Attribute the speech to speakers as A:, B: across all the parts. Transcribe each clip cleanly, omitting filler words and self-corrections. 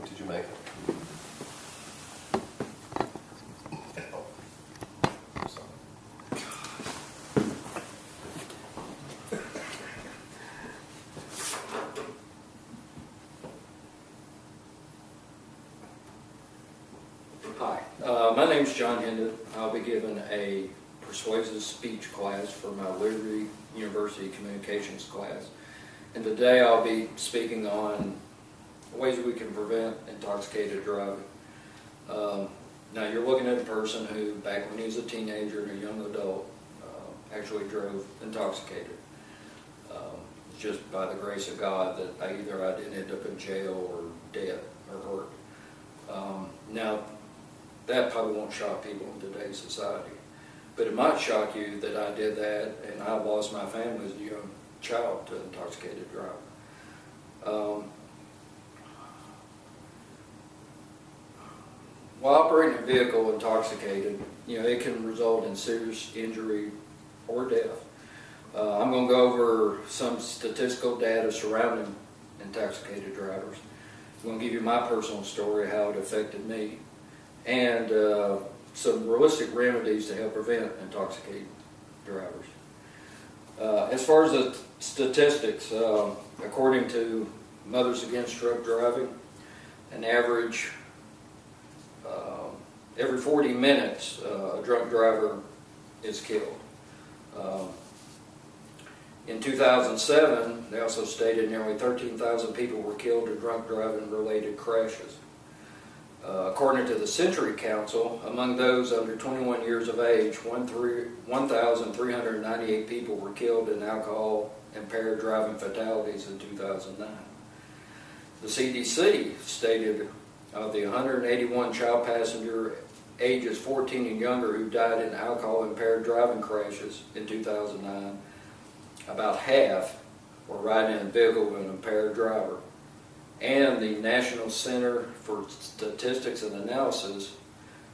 A: to Jamaica.
B: Hi, my name's John Hendon. I'll be giving a persuasive speech class for my Liberty University Communications class. And today I'll be speaking on ways we can prevent intoxicated driving. Now you're looking at a person who, back when he was a teenager and a young adult, actually drove intoxicated. Just by the grace of God that I didn't end up in jail or dead or hurt. Now, that probably won't shock people in today's society. But it might shock you that I did that and I lost my family as a young child to intoxicated driving. While operating a vehicle intoxicated, it can result in serious injury or death. I'm going to go over some statistical data surrounding intoxicated drivers. I'm going to give you my personal story, how it affected me, and some realistic remedies to help prevent intoxicated drivers. As far as the statistics, according to Mothers Against Drunk Driving, an average every 40 minutes a drunk driver is killed. In 2007, they also stated nearly 13,000 people were killed in drunk driving related crashes. According to the Century Council, among those under 21 years of age, 1,398 people were killed in alcohol-impaired driving fatalities in 2009. The CDC stated of the 181 child passenger ages 14 and younger who died in alcohol-impaired driving crashes in 2009, about half were riding in a vehicle with an impaired driver. And the National Center for Statistics and Analysis,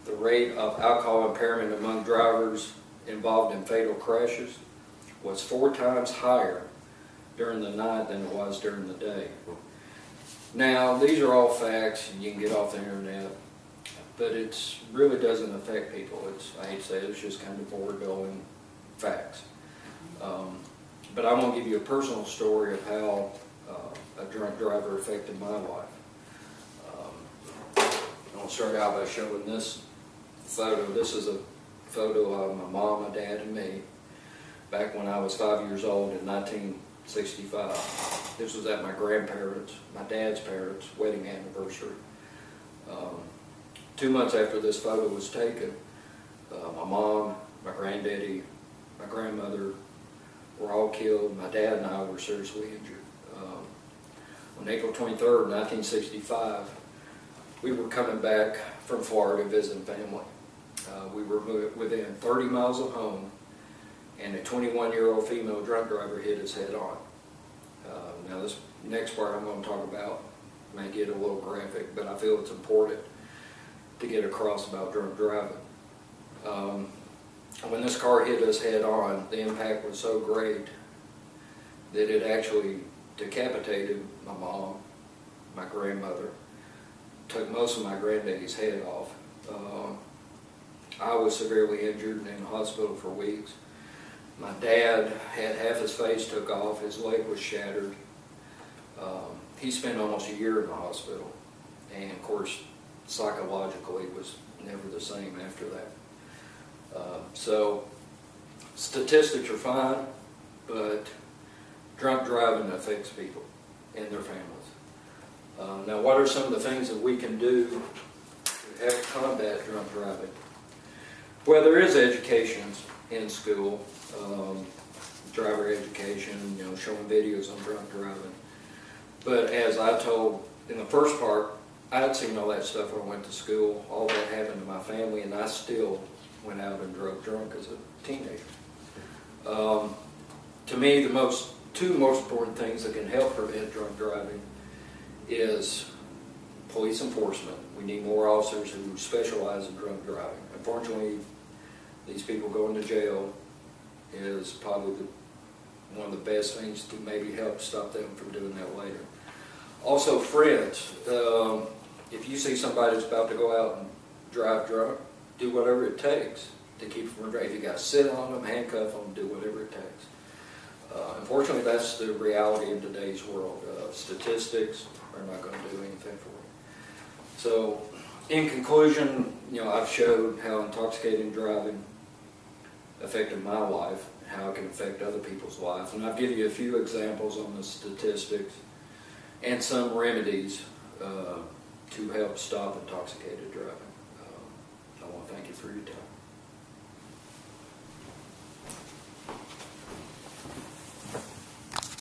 B: the rate of alcohol impairment among drivers involved in fatal crashes was 4 times higher during the night than it was during the day. Now, these are all facts, and you can get off the internet, but it really doesn't affect people. I hate to say it, it's just kind of foregoing facts. But I'm going to give you a personal story of how a drunk driver affected my life. I'll start out by showing this photo. This is a photo of my mom, my dad, and me back when I was 5 years old in 1965. This was at my grandparents', my dad's parents' wedding anniversary. 2 months after this photo was taken, my mom, my granddaddy, my grandmother were all killed. My dad and I were seriously injured. On April 23rd, 1965, we were coming back from Florida visiting family. We were within 30 miles of home, and a 21-year-old female drunk driver hit us head on. Now this next part I'm going to talk about may get a little graphic, but I feel it's important to get across about drunk driving. When this car hit us head on, the impact was so great that it actually decapitated my mom, my grandmother, took most of my granddaddy's head off. I was severely injured and in the hospital for weeks. My dad had half his face took off, his leg was shattered. He spent almost a year in the hospital, and of course psychologically was never the same after that. So statistics are fine, but drunk driving affects people and their families. Now, what are some of the things that we can do to help combat drunk driving? Well, there is education in school, driver education, showing videos on drunk driving. But as I told in the first part, I had seen all that stuff when I went to school. All that happened to my family, and I still went out and drove drunk as a teenager. To me, the two most important things that can help prevent drunk driving is police enforcement. We need more officers who specialize in drunk driving. Unfortunately, these people going to jail is probably one of the best things to maybe help stop them from doing that later. Also, friends. if you see somebody that's about to go out and drive drunk, do whatever it takes to keep them from driving. If you got to sit on them, handcuff them, do whatever it takes. Unfortunately, that's the reality in today's world. Statistics are not going to do anything for you. So, in conclusion, I've showed how intoxicated driving affected my life, and how it can affect other people's lives, and I've given you a few examples on the statistics and some remedies to help stop intoxicated driving. I want to thank you for your time.